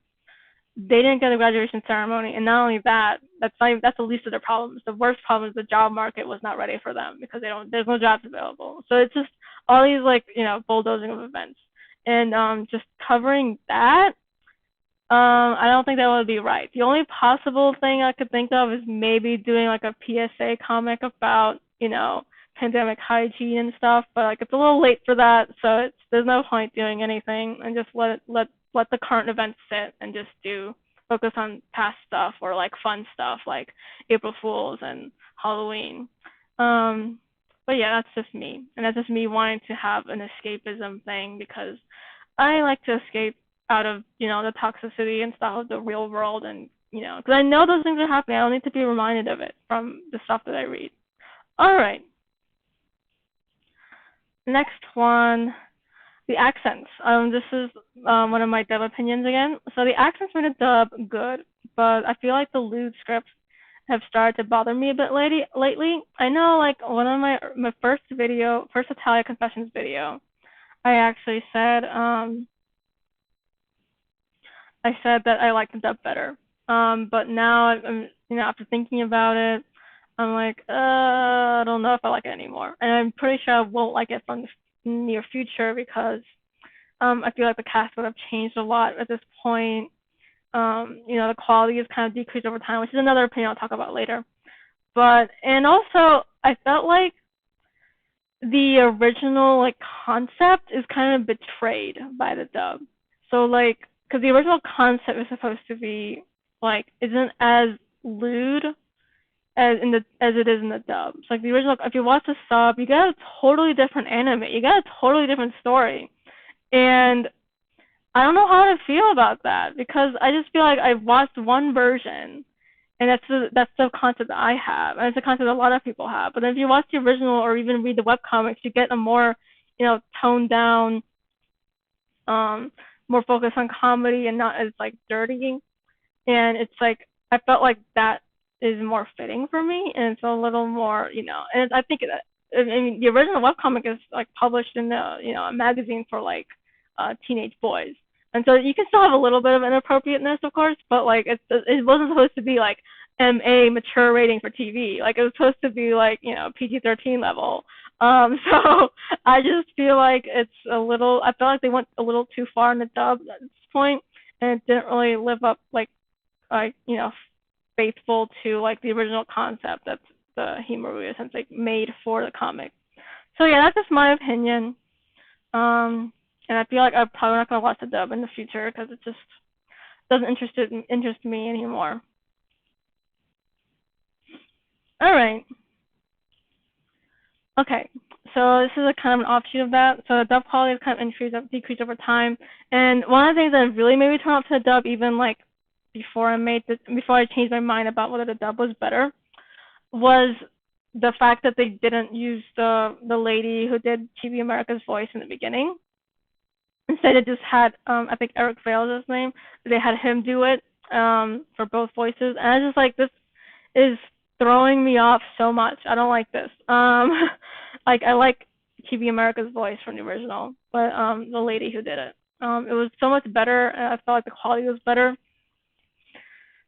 they didn't get a graduation ceremony, and not only that, that's the least of their problems. The worst problem is the job market was not ready for them because there's no jobs available. So it's just all these like bulldozing of events, and just covering that. I don't think that would be right. The only possible thing I could think of is maybe doing like a PSA comic about pandemic hygiene and stuff, but like it's a little late for that, so there's no point doing anything, and just let the current events sit and just focus on past stuff or like fun stuff like April Fools and Halloween. But yeah, that's just me, and that's just me wanting to have an escapism thing because I like to escape out of the toxicity and stuff of the real world, and because I know those things are happening. I don't need to be reminded of it from the stuff that I read. All right. Next one, the accents. This is one of my dub opinions again. So the accents made a dub good, but I feel like the lewd scripts have started to bother me a bit lately. I know, like one of my first Hetalia Confessions video, I actually said I said that I liked the dub better. But now I'm, after thinking about it, I'm like, I don't know if I like it anymore, and I'm pretty sure I won't like it from the near future because I feel like the cast would have changed a lot at this point. The quality has kind of decreased over time, which is another opinion I'll talk about later. But and also I felt like the original like concept is kind of betrayed by the dub. So like, because the original concept is supposed to be like isn't as lewd as it is in the dub. So like the original, if you watch the sub, you get a totally different anime. You get a totally different story, and I don't know how to feel about that because I just feel like I've watched one version, and that's the concept that I have, and it's a concept a lot of people have. But if you watch the original or even read the webcomics, you get a more, toned down, more focused on comedy and not as like dirty. And it's like I felt like that is more fitting for me, and it's a little more, And I think I mean the original webcomic is like published in a magazine for like teenage boys. And so you can still have a little bit of inappropriateness, of course, but like it wasn't supposed to be like MA mature rating for TV. Like it was supposed to be like PG-13 level. So I just feel like it's a little. I feel like they went a little too far in the dub at this point, and it didn't really live up like faithful to like the original concept that the Himuru Sensei made for the comic. So yeah, that's just my opinion. And I feel like I'm probably not gonna watch the dub in the future because it just doesn't interest me anymore. All right. Okay. So this is a kind of an offshoot of that. So the dub quality has kind of decreased over time. And one of the things that really made me turn off to the dub, even like before I changed my mind about whether the dub was better, was the fact that they didn't use the lady who did TV America's voice in the beginning. Instead, it just had I think Eric Vale is his name. They had him do it for both voices, and I was just like, this is throwing me off so much. I don't like this. Like I like TV America's voice from the original, but the lady who did it, it was so much better, and I felt like the quality was better.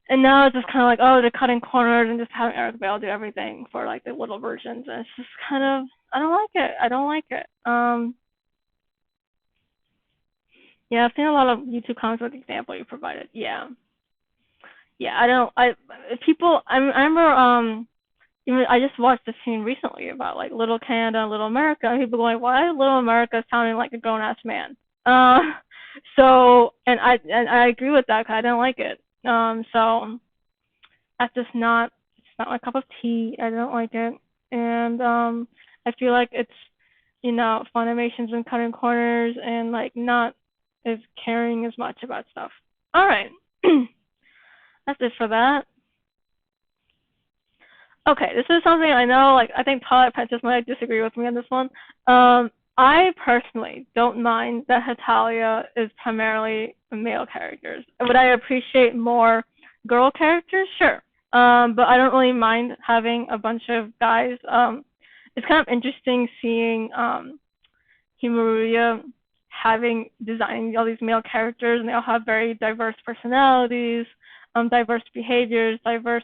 And now it's just kind of like, oh, they're cutting corners and just having Eric Vale do everything for like the little versions, and it's just kind of, I don't like it. I don't like it. Yeah, I've seen a lot of YouTube comments with the example you provided. Yeah. Yeah, I remember, even I just watched a scene recently about like Little Canada and Little America, and people going, why is Little America sounding like a grown-ass man? So, and I agree with that because I didn't like it. So that's just it's not my cup of tea. I don't like it. And, I feel like it's, Funimation's been cutting corners and like not is caring as much about stuff. All right. That's it for that. Okay, this is something I know, like, I think Twilight Princess might disagree with me on this one. I personally don't mind that Hetalia is primarily male characters. Would I appreciate more girl characters? Sure. But I don't really mind having a bunch of guys. It's kind of interesting seeing Himuruya designing all these male characters, and they all have very diverse personalities, diverse behaviors, diverse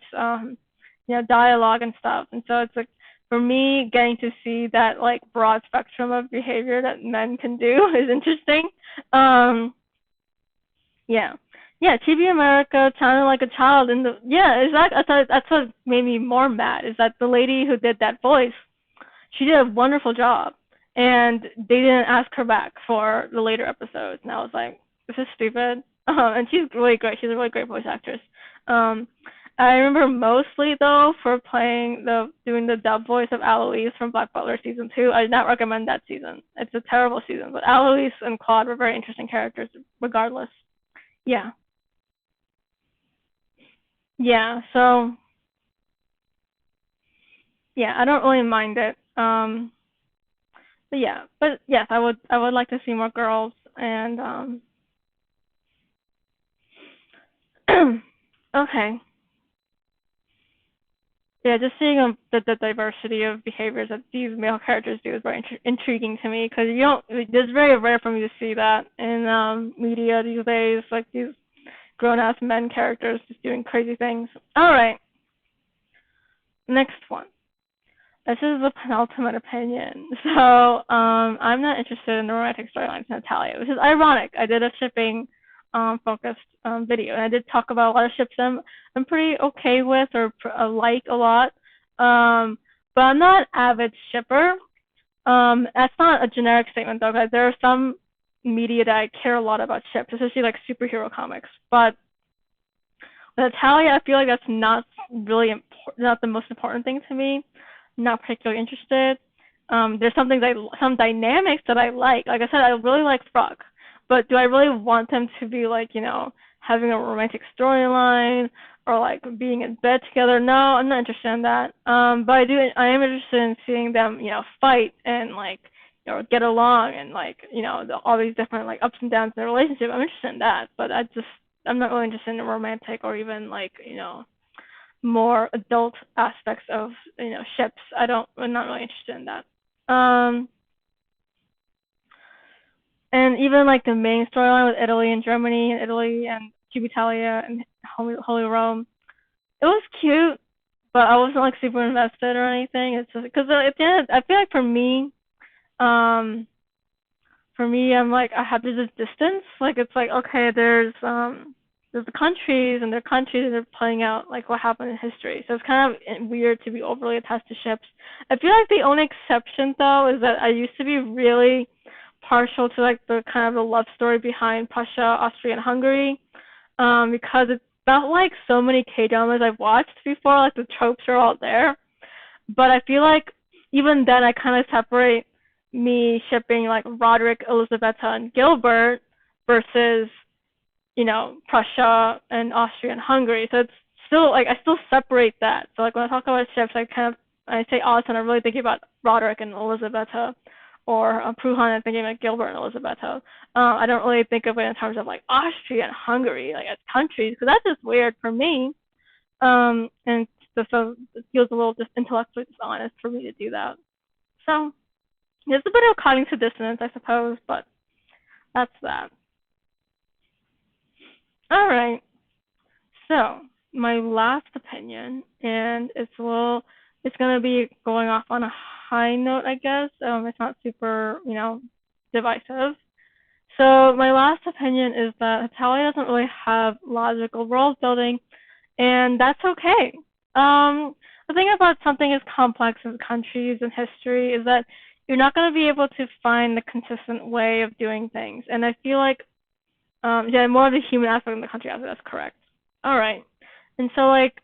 dialogue and stuff. And so it's like, for me, getting to see that like broad spectrum of behavior that men can do is interesting. Yeah. Yeah, TV America sounded like a child in the exactly. That's what made me more mad, is that the lady who did that voice, she did a wonderful job, and they didn't ask her back for the later episodes. And I was like, this is stupid. And she's really great. She's a really great voice actress. I remember mostly though for doing the dub voice of Aloise from Black Butler season 2. I did not recommend that season. It's a terrible season, but Aloise and Claude were very interesting characters regardless. Yeah. Yeah, so yeah, I don't really mind it. But yes, I would like to see more girls, and okay. Yeah, just seeing the diversity of behaviors that these male characters do is very intriguing to me, because it's very rare for me to see that in media these days. Like these grown ass men characters just doing crazy things. All right, next one. This is the penultimate opinion. So, I'm not interested in the romantic storylines in Hetalia, which is ironic. I did a shipping focused video, and I did talk about a lot of ships I'm pretty okay with or like a lot. But I'm not an avid shipper. That's not a generic statement though, because there are some media that I care a lot about ships, especially like superhero comics. But with Hetalia, I feel like that's not really not the most important thing to me. I'm not particularly interested. There's some dynamics that I like. Like I said, I really like Frog, but do I really want them to be like, having a romantic storyline or like being in bed together? No, I'm not interested in that. But I am interested in seeing them, fight and like, get along and like, all these different like ups and downs in their relationship. I'm interested in that, but I'm not really interested in the romantic or even like, more adult aspects of, ships. I'm not really interested in that. And even like the main storyline with Italy and Germany and Italy and Hetalia and Holy Rome, it was cute, but I wasn't like super invested or anything. It's just because at the end, I feel like I'm like I have this distance. Like it's like okay, there's the countries and their countries that are playing out like what happened in history. So it's kind of weird to be overly attached to ships. I feel like the only exception though is that I used to be really partial to like the kind of the love story behind Prussia, Austria, and Hungary, because it felt like so many K-dramas I've watched before, like the tropes are all there. But I feel like even then I kind of separate me shipping like Roderick, Elisabetta, and Gilbert versus Prussia and Austria and Hungary. So it's still like I still separate that. So like when I talk about ships, I say Austin, I'm really thinking about Roderick and Elisabetta, or Pruhan, I'm thinking about Gilbert and Elisabetta. I don't really think of it in terms of like Austria and Hungary, like as countries, because that's just weird for me. And so it feels a little just intellectually dishonest for me to do that. So there's a bit of cognitive dissonance, I suppose, but that's that. All right. So my last opinion, and it's going to be going off on a high note, I guess. It's not super, divisive. So my last opinion is that Hetalia doesn't really have logical world building, and that's okay. The thing about something as complex as countries and history is that you're not going to be able to find the consistent way of doing things. And I feel like, more of the human aspect in the country aspect, that's correct. All right. And so, like,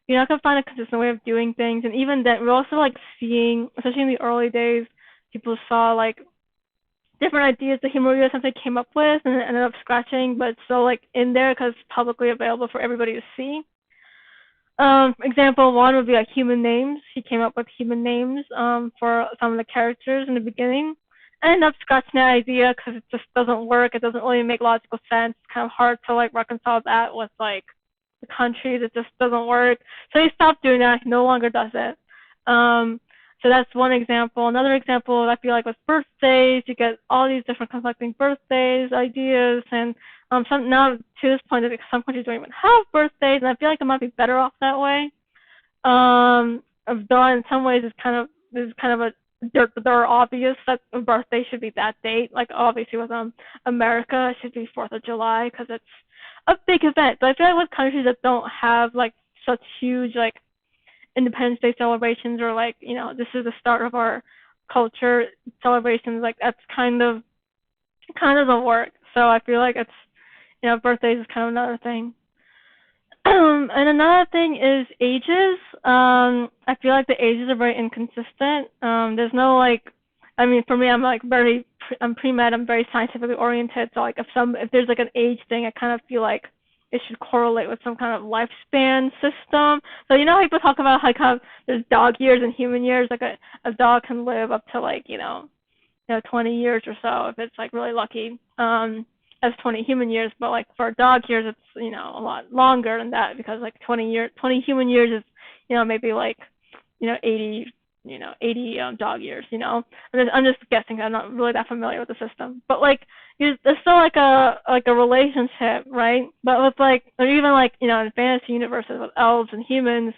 you're not going to find a consistent way of doing things. And even then, we're also, like, seeing, especially in the early days, people saw, like, different ideas that Himura essentially came up with and ended up scratching, but still, like, in there because it's publicly available for everybody to see. Example one would be like human names. He came up with human names for some of the characters in the beginning. I ended up scratching that idea because it just doesn't work. It doesn't really make logical sense. It's kind of hard to like reconcile that with like the countries. It just doesn't work. So he stopped doing that. He no longer does it. So that's one example. Another example I feel like was birthdays. You get all these different conflicting birthdays, ideas, and some now to this point, some countries don't even have birthdays, and I feel like it might be better off that way. Though in some ways it's kind of they're obvious that a birthday should be that date. Like obviously with America, it should be 4th of July because it's a big event. But I feel like with countries that don't have like such huge like Independence Day celebrations or like this is the start of our culture celebrations, like that's kind of doesn't work. So I feel like it's birthdays is kind of another thing. And another thing is ages. I feel like the ages are very inconsistent. There's no like, I mean, for me, I'm like I'm pre-med. I'm very scientifically oriented. So like, if there's like an age thing, I kind of feel like it should correlate with some kind of lifespan system. So how people talk about like how there's dog years and human years. Like a dog can live up to like 20 years or so if it's like really lucky. As 20 human years, but like for dog years, it's a lot longer than that because like 20 human years is maybe like 80 80 dog years. I'm just guessing. I'm not really that familiar with the system, but like there's still like a relationship, right? But with or even in fantasy universes with elves and humans,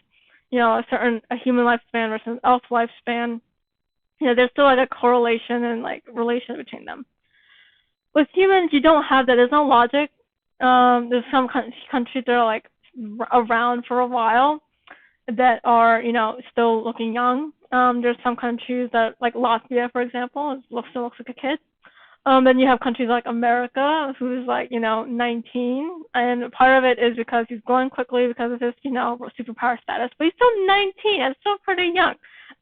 a human lifespan versus an elf lifespan. There's still like a correlation and like relation between them. With humans, you don't have that. There's no logic. There's some countries that are like around for a while that are, still looking young. There's some countries that, like Latvia, for example, still looks like a kid. Then you have countries like America, who's 19, and part of it is because he's growing quickly because of his, superpower status. But he's still 19. That's still pretty young.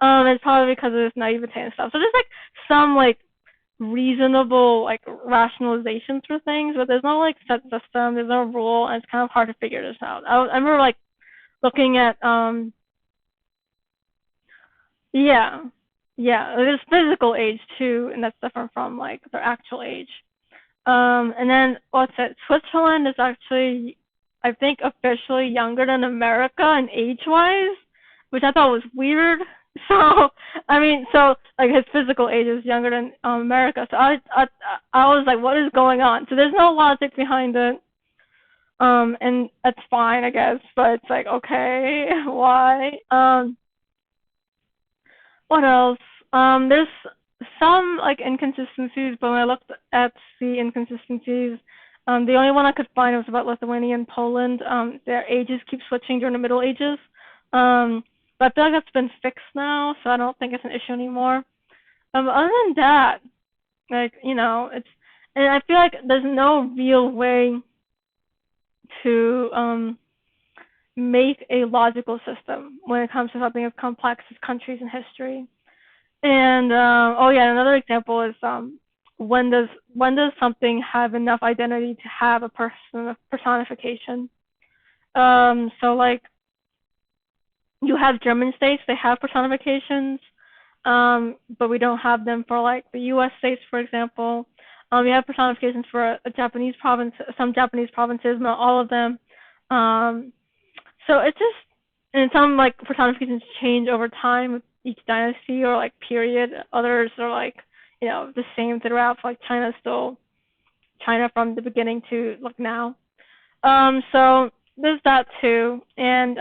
It's probably because of his naivete and stuff. So there's some reasonable rationalizations for things, but there's no set system. There's no rule, and it's kind of hard to figure this out. I remember looking at yeah. Yeah, there's physical age too, and that's different from their actual age. And then what's it? Switzerland is actually, I think, officially younger than America in age-wise, which I thought was weird. So his physical age is younger than America. So I was like, what is going on? So there's no logic behind it. And that's fine, I guess. But it's like, okay, why? What else? There's some inconsistencies, but when I looked at the inconsistencies, the only one I could find was about Lithuania and Poland. Their ages keep switching during the Middle Ages. But I feel like that's been fixed now, so I don't think it's an issue anymore. Other than that, it's, and I feel like there's no real way to make a logical system when it comes to something as complex as countries and history. And another example is when does something have enough identity to have a personification? You have German states, they have personifications, but we don't have them for the U.S. states, for example. We have personifications for a Japanese province, some Japanese provinces, not all of them. So it's just, and some personifications change over time with each dynasty or period. Others are the same throughout. China's still China from the beginning to now. So there's that too, and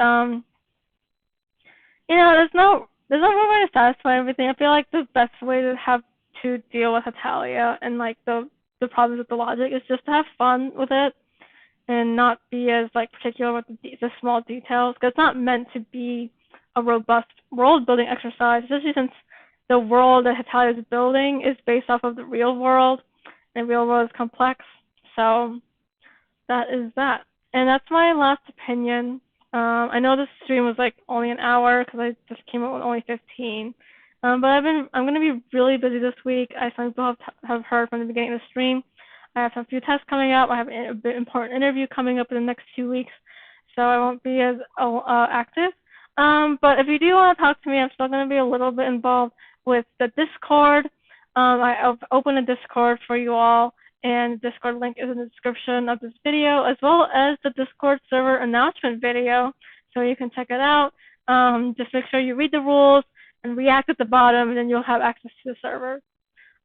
there's no real way to satisfy everything. I feel like the best way to deal with Hetalia and the problems with the logic is just to have fun with it and not be as particular with the small details, because it's not meant to be a robust world building exercise, especially since the world that Hetalia is building is based off of the real world, and the real world is complex. So that is that, and that's my last opinion. I know this stream was only an hour because I just came out with only 15. But I'm going to be really busy this week. Some people have heard from the beginning of the stream. I have some few tests coming up. I have a bit important interview coming up in the next 2 weeks, so I won't be as active. But if you do want to talk to me, I'm still going to be a little bit involved with the Discord. I've opened a Discord for you all, and the Discord link is in the description of this video, as well as the Discord server announcement video, so you can check it out. Just make sure you read the rules and react at the bottom, and then you'll have access to the server.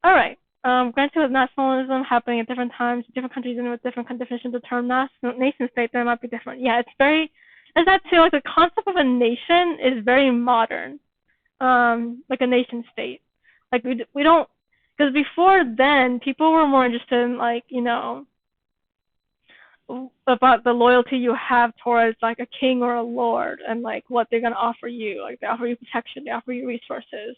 All right. Granted, with nationalism happening at different times, different countries in with different definitions of the term nation state, that might be different. Yeah, it's that too. The concept of a nation is very modern, like a nation state. We don't, because before then, people were more interested in about the loyalty you have towards a king or a lord, and what they're gonna offer you. They offer you protection, they offer you resources.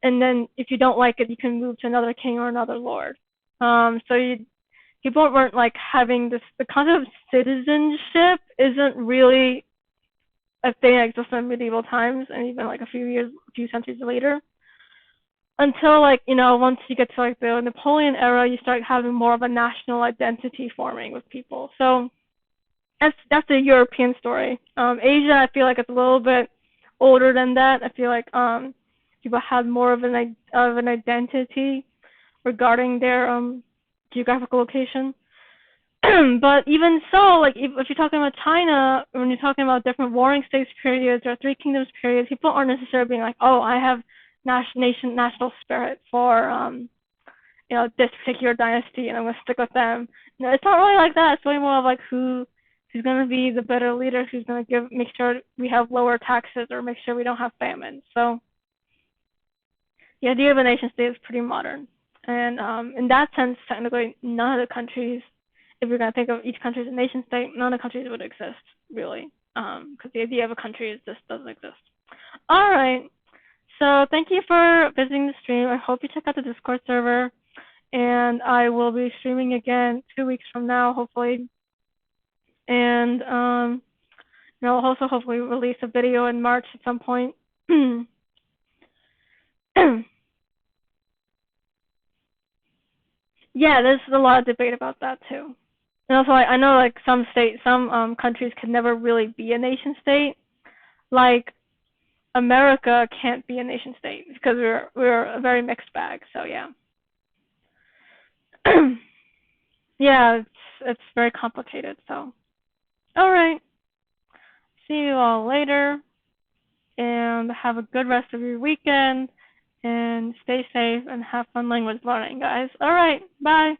And then if you don't like it, you can move to another king or another lord. People weren't having this. The concept of citizenship isn't really a thing that existed in medieval times, and even a few centuries later. Until once you get to the Napoleon era, you start having more of a national identity forming with people. So that's a European story. Asia, I feel it's a little bit older than that. I feel people had more of an identity regarding their geographical location. But even so, like if you're talking about China, when you're talking about different warring states periods or Three Kingdoms periods, people aren't necessarily being like, oh, I have national spirit for this particular dynasty and I'm gonna stick with them. No, it's not really like that. It's really more of like who's gonna be the better leader, who's gonna make sure we have lower taxes or make sure we don't have famine. So the idea of a nation state is pretty modern. And in that sense, technically, none of the countries, if you're going to think of each country as a nation state, none of the countries would exist, really, because the idea of a country just doesn't exist. All right. So thank you for visiting the stream. I hope you check out the Discord server. And I will be streaming again 2 weeks from now, hopefully. And I'll also hopefully release a video in March at some point. Yeah, there's a lot of debate about that too. And also, I know like some countries can never really be a nation state. Like America can't be a nation state because we're a very mixed bag. So yeah, yeah, it's very complicated. So, all right, see you all later, and have a good rest of your weekend, and stay safe and have fun language learning, guys. All right, bye.